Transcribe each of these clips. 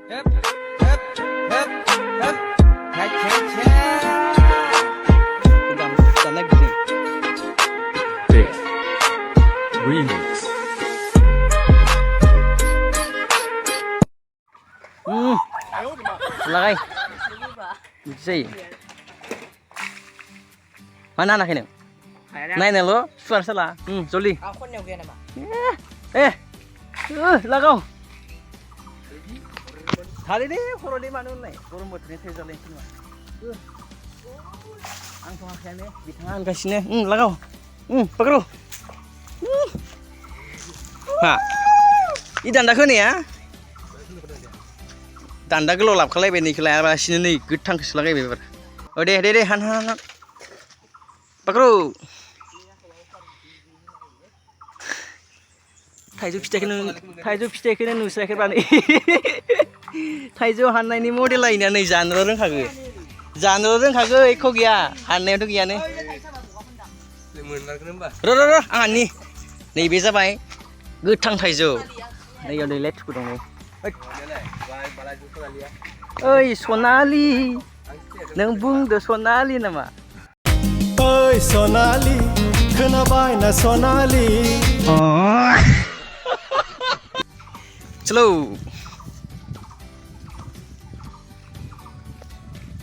Hep, hep, hep, hep. Ha, cha, cha. Tanda güzel. Big Remix. Lagay. Say. Mana anak ini? Naik nelo, suara salah. Joli. Aku nyobain nama. Lagaw. Hari ini koroli mana nih? Korom buat nih saya joli semua. Ang tuh akhirnya di tangan kasihnya. Lagaw. Pagro. Nah, ini tanda nih ya. Tanda kalau lap kalau ini kalau apa sini nih getang keselaknya beber. Oh deh, han. Pagro. थाइजौ फिथाइखौनो नुस्रायाखैब्ला नै थाइजौ हाननायनि मडेलायना नै जानोल' रोंखागो एख' गैया हाननायावथ' गैयानो र' आंहानि नैबे जाबाय गोथां थाइजौ नैयाव दैलाय थुखु दं नै ओइ सनालि नों बुंदो सनालि नामा ओइ सनालि खोनाबाय ना सनालि चलो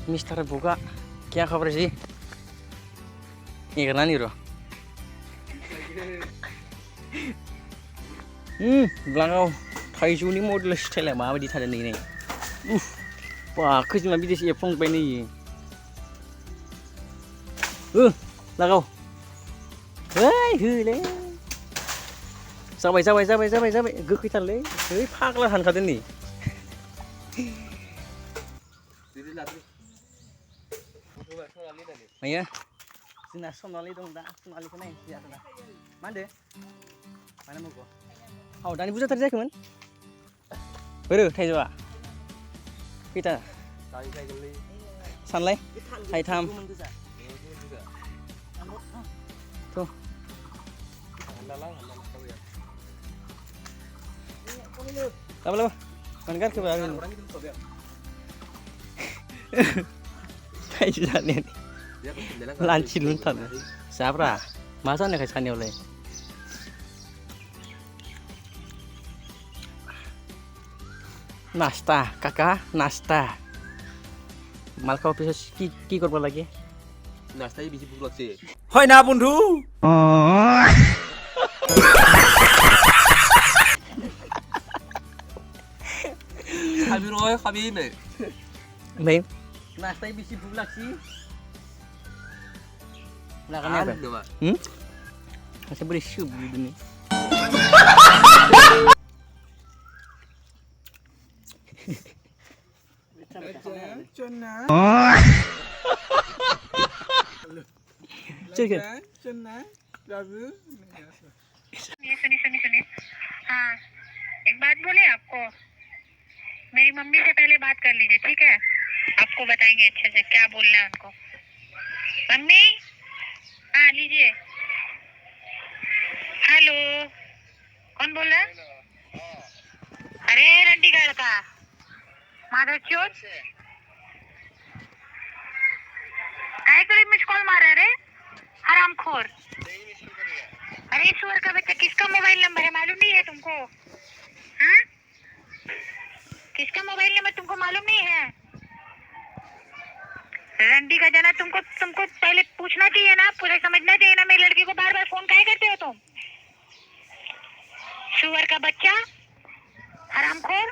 मिस्टर बुका क्या खबर जी एगारना नि र ब्लागाव थाइजौनि मडेल स्टाइला माबायदि थादों नै बा खैजोमा बिदेसि एरफ्लांबाय नै लागाव ओइ होलै जाबाय गोखैथारलै ओइ फाग्ला हानखादों नै माया जोंना सनालि दं दा सनालिखौ नायनोसै आरोना मा होनदो मानो मग' औ दानि बुरजाथार जायाखैमोन बोरो थाइजौआ खैथा सानलाय थाइथाम थ' Lama kan ke baru kayak juga nih lancin luntar siapa masa nih kayak sana oleh nasta kakak nasta mal kau bisa ki korban lagi nasta bisa bulat sih Hoi na bundhu. kami roy kami ini baik nasta bisa bulat sih belakangnya apa masih beri sub gitu nih सुनिए हाँ एक बात बोले आपको मेरी mummy से पहले बात कर लीजिए ठीक है आपको बताएंगे अच्छे से क्या बोलना है उनको मम्मी हाँ लीजिए हेलो कौन बोल रहा है अरे रंडी घर का माधव चोट काय को मिस कॉल मारा रे हरामखोर अरे ईश्वर का बच्चा किसका मोबाइल नंबर है मालूम नहीं है तुमको हाँ किसका मोबाइल नंबर तुमको मालूम नहीं है रंडी का जाना तुमको पहले पूछना चाहिए ना पूरे समझना चाहिए ना मेरी लड़की को बार बार फोन काहे करते हो तुम सुअर का बच्चा हरामखोर